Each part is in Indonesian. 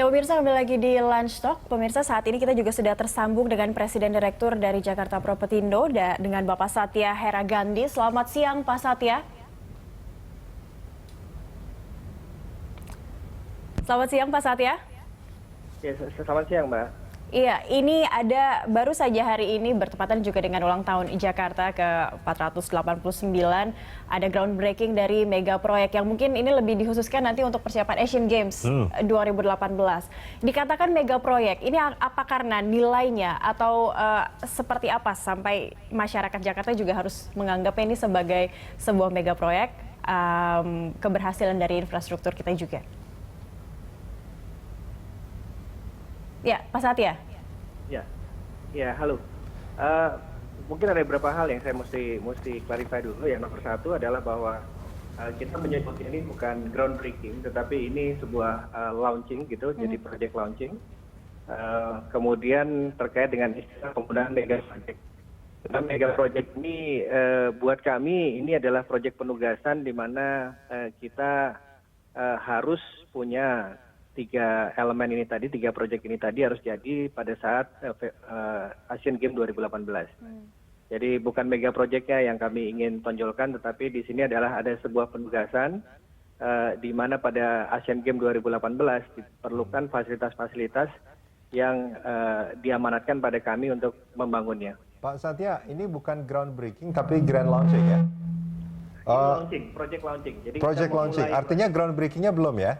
Pemirsa, kembali lagi di Lunch Talk. Pemirsa, saat ini kita juga sudah tersambung dengan Presiden Direktur dari Jakarta Propertindo dengan Bapak Satya Heragandhi. Selamat siang, Pak Satya. Selamat siang, Pak Satya. Ya, selamat siang, Mbak. Iya, ini baru saja hari ini bertepatan juga dengan ulang tahun Jakarta ke-489, ada groundbreaking dari mega proyek yang mungkin ini lebih dikhususkan nanti untuk persiapan Asian Games 2018. Dikatakan mega proyek, ini apa karena nilainya atau seperti apa sampai masyarakat Jakarta juga harus menganggapnya ini sebagai sebuah mega proyek, keberhasilan dari infrastruktur kita juga? Ya, Pak Satya. Ya, halo. Mungkin ada beberapa hal yang saya mesti clarify dulu. Yang nomor satu adalah bahwa kita menyebut ini bukan groundbreaking, tetapi ini sebuah launching gitu, jadi project launching. Kemudian terkait dengan istilah penggunaan mega project. Nah, mega project ini buat kami ini adalah project penugasan di mana kita harus punya tiga elemen ini tadi, tiga proyek ini tadi harus jadi pada saat Asian Games 2018. Jadi bukan mega proyeknya yang kami ingin tonjolkan, tetapi di sini adalah ada sebuah penugasan di mana pada Asian Games 2018 diperlukan fasilitas-fasilitas yang diamanatkan pada kami untuk membangunnya. Pak Satya, ini bukan groundbreaking tapi grand launching ya? Project launching. Jadi project launching, artinya groundbreakingnya belum ya?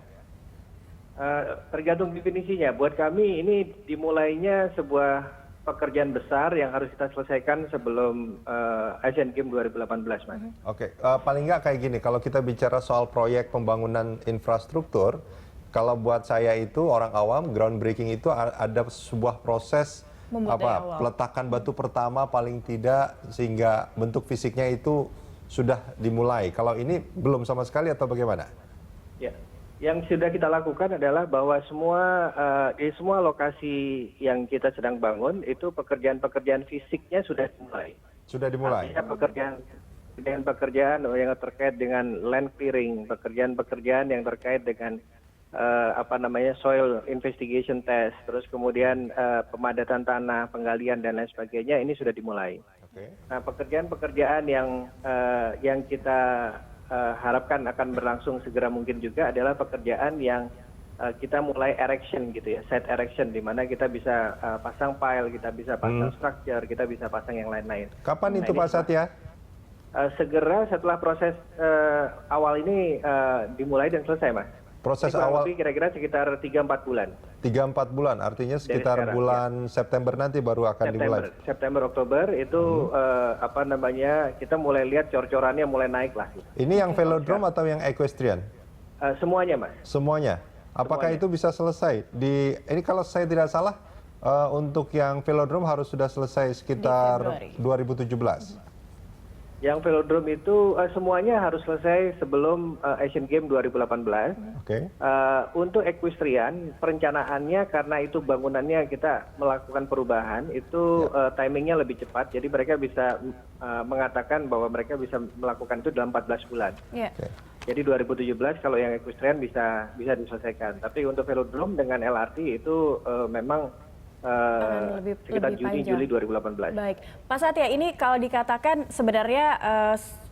Tergantung definisinya. Buat kami ini dimulainya sebuah pekerjaan besar yang harus kita selesaikan sebelum Asian Games 2018, Mas. Oke, paling nggak kayak gini, kalau kita bicara soal proyek pembangunan infrastruktur, kalau buat saya itu orang awam, groundbreaking itu ada sebuah proses peletakan batu pertama paling tidak sehingga bentuk fisiknya itu sudah dimulai. Kalau ini belum sama sekali atau bagaimana? Ya. Yang sudah kita lakukan adalah bahwa di semua lokasi yang kita sedang bangun itu pekerjaan-pekerjaan fisiknya sudah dimulai. Sudah dimulai. Artinya pekerjaan yang terkait dengan land clearing, pekerjaan-pekerjaan yang terkait dengan soil investigation test, terus kemudian pemadatan tanah, penggalian dan lain sebagainya ini sudah dimulai. Okay. Nah, pekerjaan-pekerjaan yang kita harapkan akan berlangsung segera mungkin juga adalah pekerjaan yang kita mulai erection gitu ya, site erection, di mana kita bisa pasang pile, kita bisa pasang structure, kita bisa pasang yang lain-lain. Kapan itu Pak Satya? Segera setelah proses awal ini dimulai dan selesai, Mas. Proses awal kira-kira sekitar 3-4 bulan. 3-4 bulan, artinya sekitar sekarang, bulan September nanti baru akan dimulai. September, Oktober itu kita mulai lihat cor-corannya mulai naik lah. Ini yang velodrome atau yang equestrian? Semuanya, Mas. Semuanya. Apakah itu bisa selesai? Ini kalau saya tidak salah, untuk yang velodrome harus sudah selesai sekitar 2017. Yang velodrome itu semuanya harus selesai sebelum Asian Games 2018. Okay. Untuk equestrian, perencanaannya karena itu bangunannya kita melakukan perubahan, itu timingnya lebih cepat. Jadi mereka bisa mengatakan bahwa mereka bisa melakukan itu dalam 14 bulan. Yeah. Okay. Jadi 2017 kalau yang equestrian bisa diselesaikan. Tapi untuk velodrome dengan LRT itu memang sekitar Juni-Juli 2018. Baik, Pak Satya, ini kalau dikatakan sebenarnya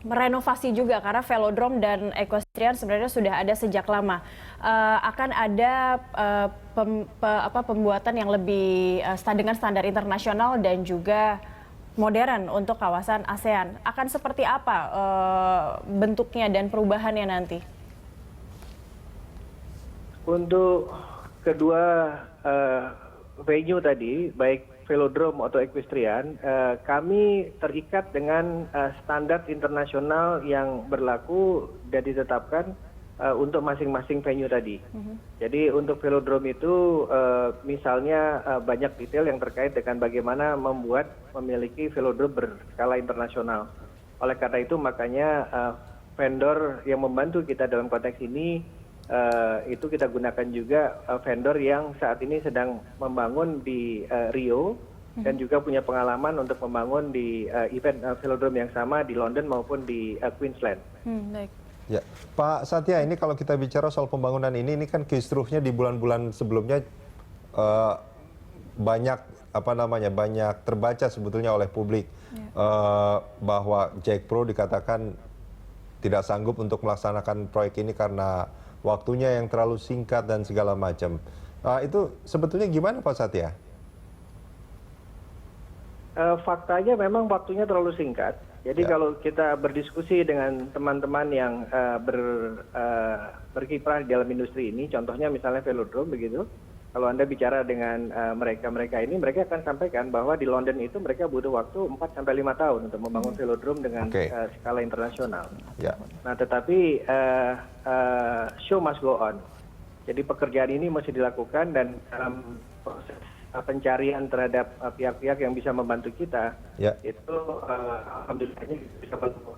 merenovasi juga karena velodrome dan equestrian sebenarnya sudah ada sejak lama. Akan ada pembuatan yang lebih dengan standar internasional dan juga modern untuk kawasan ASEAN. Akan seperti apa bentuknya dan perubahannya nanti? Untuk kedua venue tadi, baik velodrome atau equestrian, kami terikat dengan standar internasional yang berlaku dan ditetapkan untuk masing-masing venue tadi. Jadi untuk velodrome itu misalnya banyak detail yang terkait dengan bagaimana memiliki velodrome berskala internasional. Oleh karena itu makanya vendor yang membantu kita dalam konteks ini itu kita gunakan juga vendor yang saat ini sedang membangun di Rio dan juga punya pengalaman untuk membangun di event velodrome yang sama di London maupun di Queensland. Baik. Ya, Pak Satya, ini kalau kita bicara soal pembangunan ini kan kisruhnya di bulan-bulan sebelumnya eh, banyak banyak terbaca sebetulnya oleh publik bahwa Jack Pro dikatakan tidak sanggup untuk melaksanakan proyek ini karena waktunya yang terlalu singkat dan segala macam. Itu sebetulnya gimana Pak Satya? Faktanya memang waktunya terlalu singkat. Jadi kalau kita berdiskusi dengan teman-teman yang berkiprah di dalam industri ini, contohnya misalnya Velodrome begitu, kalau Anda bicara dengan mereka ini, mereka akan sampaikan bahwa di London itu mereka butuh waktu 4 sampai 5 tahun untuk membangun velodrome dengan skala internasional. Nah, tetapi show must go on. Jadi pekerjaan ini masih dilakukan dan dalam proses pencarian terhadap pihak-pihak yang bisa membantu kita, itu alhamdulillahnya bisa membantu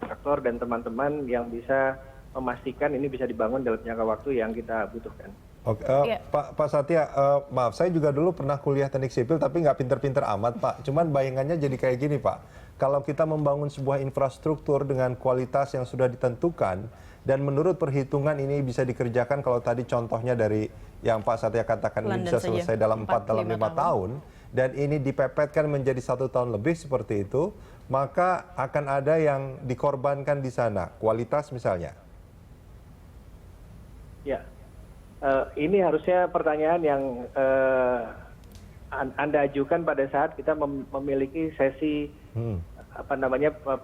kontraktor dan teman-teman yang bisa memastikan ini bisa dibangun dalam jangka waktu yang kita butuhkan. Oke, Pak Satya, maaf, saya juga dulu pernah kuliah teknik sipil, tapi nggak pinter-pinter amat, Pak. Cuman bayangannya jadi kayak gini, Pak. Kalau kita membangun sebuah infrastruktur dengan kualitas yang sudah ditentukan, dan menurut perhitungan ini bisa dikerjakan kalau tadi contohnya dari yang Pak Satya katakan ini bisa selesai dalam 4 dalam 5 tahun, dan ini dipepetkan menjadi 1 tahun lebih seperti itu, maka akan ada yang dikorbankan di sana, kualitas misalnya. Ya. Ini harusnya pertanyaan yang Anda ajukan pada saat kita memiliki sesi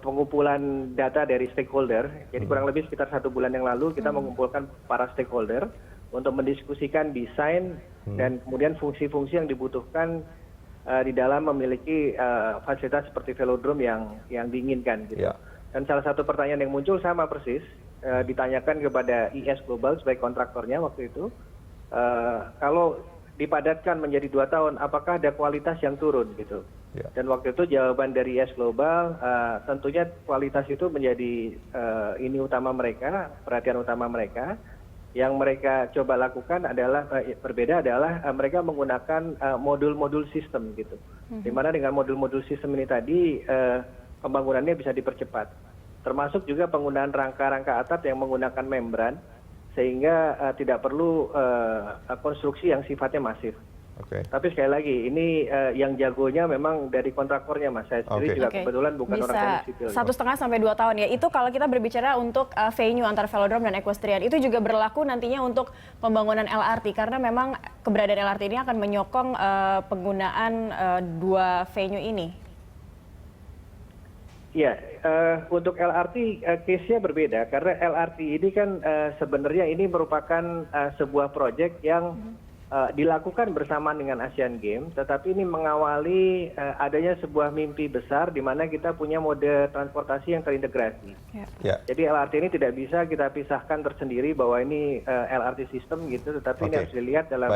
pengumpulan data dari stakeholder. Jadi kurang lebih sekitar 1 bulan yang lalu kita mengumpulkan para stakeholder untuk mendiskusikan desain dan kemudian fungsi-fungsi yang dibutuhkan di dalam memiliki fasilitas seperti velodrome yang diinginkan. Gitu. Dan salah satu pertanyaan yang muncul sama persis. Ditanyakan kepada IS Global sebagai kontraktornya waktu itu, kalau dipadatkan menjadi 2 tahun, apakah ada kualitas yang turun gitu? Dan waktu itu jawaban dari IS Global, tentunya kualitas itu menjadi ini utama mereka, perhatian utama mereka. Yang mereka coba lakukan adalah berbeda adalah mereka menggunakan modul-modul sistem gitu, dimana dengan modul-modul sistem ini tadi pembangunannya bisa dipercepat. Termasuk juga penggunaan rangka-rangka atap yang menggunakan membran, sehingga tidak perlu konstruksi yang sifatnya masif. Tapi sekali lagi, ini yang jagonya memang dari kontraktornya, Mas. Saya sendiri juga kebetulan bukan orang teknik sipil. 1,5 sampai 2 tahun ya. Itu kalau kita berbicara untuk venue antara velodrome dan equestrian, itu juga berlaku nantinya untuk pembangunan LRT, karena memang keberadaan LRT ini akan menyokong penggunaan 2 venue ini. Ya, untuk LRT case-nya berbeda karena LRT ini kan sebenarnya ini merupakan sebuah proyek yang dilakukan bersamaan dengan Asian Games, tetapi ini mengawali adanya sebuah mimpi besar di mana kita punya mode transportasi yang terintegrasi. Jadi LRT ini tidak bisa kita pisahkan tersendiri bahwa ini LRT system gitu, tetapi ini harus dilihat dalam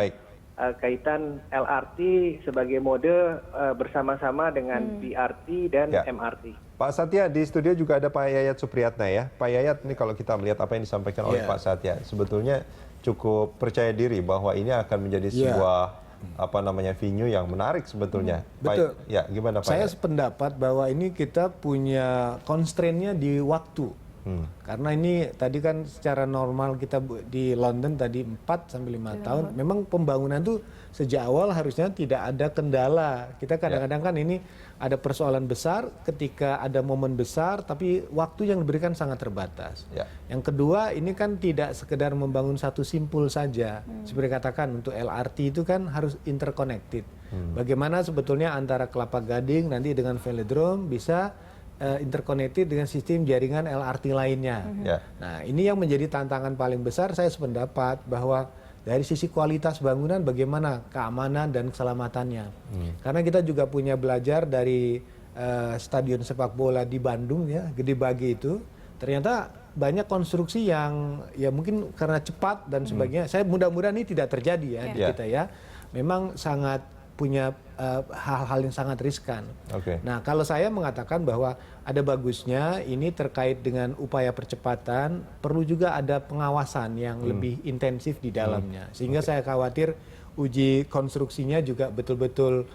kaitan LRT sebagai mode bersama-sama dengan BRT dan MRT. Pak Satya, di studio juga ada Pak Yayat Supriyatna ya. Pak Yayat, ini kalau kita melihat apa yang disampaikan oleh Pak Satya, sebetulnya cukup percaya diri bahwa ini akan menjadi sebuah venue yang menarik sebetulnya. Betul. Gimana Pak? Saya sependapat bahwa ini kita punya constraint-nya di waktu. Karena ini tadi kan secara normal kita di London tadi 4 sampai 5 tahun. Memang pembangunan tuh sejak awal harusnya tidak ada kendala. Kita kadang-kadang kan ini ada persoalan besar ketika ada momen besar tapi waktu yang diberikan sangat terbatas. Yang kedua, ini kan tidak sekedar membangun satu simpul saja. Seperti katakan untuk LRT itu kan harus interconnected. Bagaimana sebetulnya antara Kelapa Gading nanti dengan velodrome bisa interconnected dengan sistem jaringan LRT lainnya. Nah, ini yang menjadi tantangan paling besar. Saya sependapat bahwa dari sisi kualitas bangunan bagaimana keamanan dan keselamatannya. Karena kita juga punya belajar dari stadion sepak bola di Bandung ya, Gede Bage itu. Ternyata banyak konstruksi yang ya mungkin karena cepat dan sebagainya. Saya mudah-mudahan ini tidak terjadi ya di kita ya. Memang sangat punya hal-hal yang sangat riskan. Nah, kalau saya mengatakan bahwa ada bagusnya ini terkait dengan upaya percepatan, perlu juga ada pengawasan yang lebih intensif di dalamnya. Sehingga saya khawatir uji konstruksinya juga betul-betul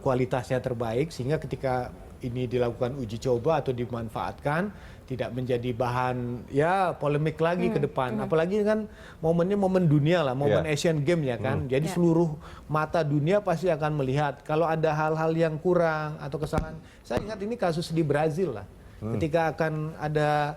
kualitasnya terbaik, sehingga ketika ini dilakukan uji coba atau dimanfaatkan tidak menjadi bahan ya polemik lagi ke depan. Apalagi kan momennya momen dunia lah, momen Asian Games ya kan. Jadi seluruh mata dunia pasti akan melihat kalau ada hal-hal yang kurang atau kesalahan. Saya ingat ini kasus di Brazil lah. Ketika akan ada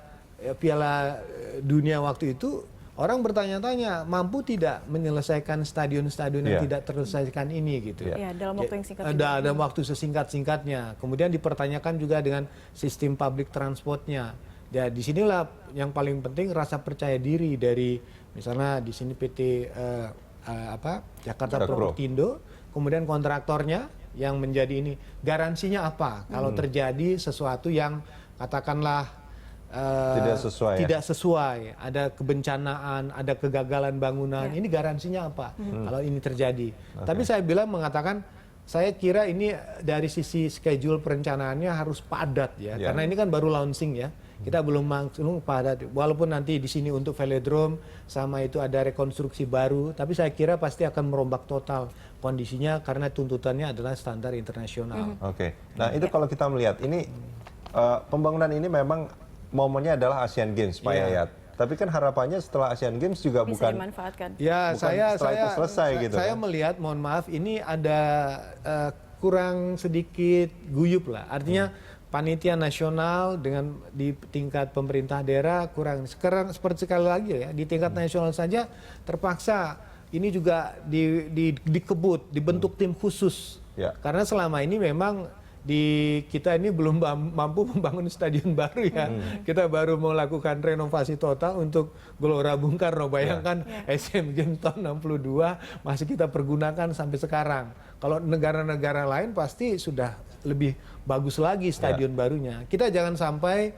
Piala Dunia waktu itu, orang bertanya-tanya mampu tidak menyelesaikan stadion-stadion yang tidak terselesaikan ini gitu. Ya, dalam waktu yang singkat. Dalam waktu sesingkat-singkatnya. Kemudian dipertanyakan juga dengan sistem public transportnya. Ya, disinilah yang paling penting rasa percaya diri dari misalnya di sini PT Jakarta Propertindo, kemudian kontraktornya yang menjadi ini garansinya apa kalau terjadi sesuatu yang katakanlah tidak sesuai, ada kebencanaan, ada kegagalan bangunan, ini garansinya apa kalau ini terjadi. Tapi saya mengatakan saya kira ini dari sisi schedule perencanaannya harus padat ya, karena ini kan baru launching ya. Kita belum langsung padat, walaupun nanti di sini untuk velodrome sama itu ada rekonstruksi baru, tapi saya kira pasti akan merombak total kondisinya karena tuntutannya adalah standar internasional. Oke. Nah, itu kalau kita melihat ini pembangunan ini memang momennya adalah Asian Games, Pak Yayat. Tapi kan harapannya setelah Asian Games juga bisa bukan dimanfaatkan. Ya, bukan setelah itu selesai gitu. Saya melihat, mohon maaf, ini ada kurang sedikit guyup lah. Artinya panitia nasional dengan di tingkat pemerintah daerah kurang. Sekarang seperti sekali lagi ya, di tingkat nasional saja terpaksa ini juga dikebut, dibentuk tim khusus. Karena selama ini memang di kita ini belum mampu membangun stadion baru ya. Kita baru melakukan renovasi total untuk Gelora Bung Karno. Bayangkan Asian Games tahun 62 masih kita pergunakan sampai sekarang. Kalau negara-negara lain pasti sudah lebih bagus lagi stadion barunya. Kita jangan sampai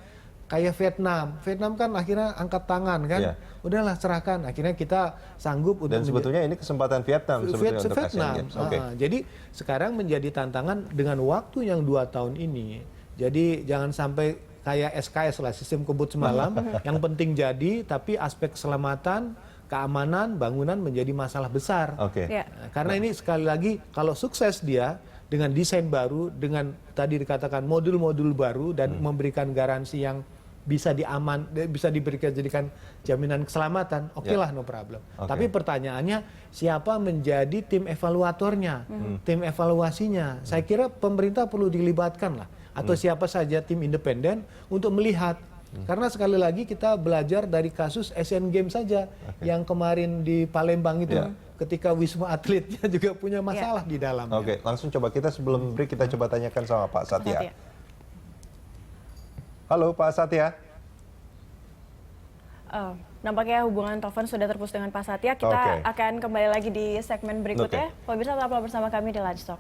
kayak Vietnam. Vietnam kan akhirnya angkat tangan kan. Udahlah serahkan. Akhirnya kita sanggup untuk. Dan sebetulnya ini kesempatan Vietnam sebetulnya untuk Asian Games. Jadi sekarang menjadi tantangan dengan waktu yang 2 tahun ini. Jadi jangan sampai kayak SKS lah, sistem kebut semalam. Yang penting jadi, tapi aspek keselamatan, keamanan, bangunan menjadi masalah besar. Karena ini sekali lagi kalau sukses dia dengan desain baru, dengan tadi dikatakan modul-modul baru dan memberikan garansi yang bisa diberikan jadikan jaminan keselamatan, lah no problem. Tapi pertanyaannya siapa menjadi tim evaluatornya, tim evaluasinya? Saya kira pemerintah perlu dilibatkan lah, atau siapa saja tim independen untuk melihat. Karena sekali lagi kita belajar dari kasus Asian Games saja yang kemarin di Palembang itu, ketika Wisma Atletnya juga punya masalah di dalamnya. Langsung coba kita sebelum break kita coba tanyakan sama Pak Satya. Halo Pak Satya. Nampaknya hubungan telepon sudah terputus dengan Pak Satya. Kita akan kembali lagi di segmen berikutnya. Pemirsa tetaplah bersama kami di Lunch Talk.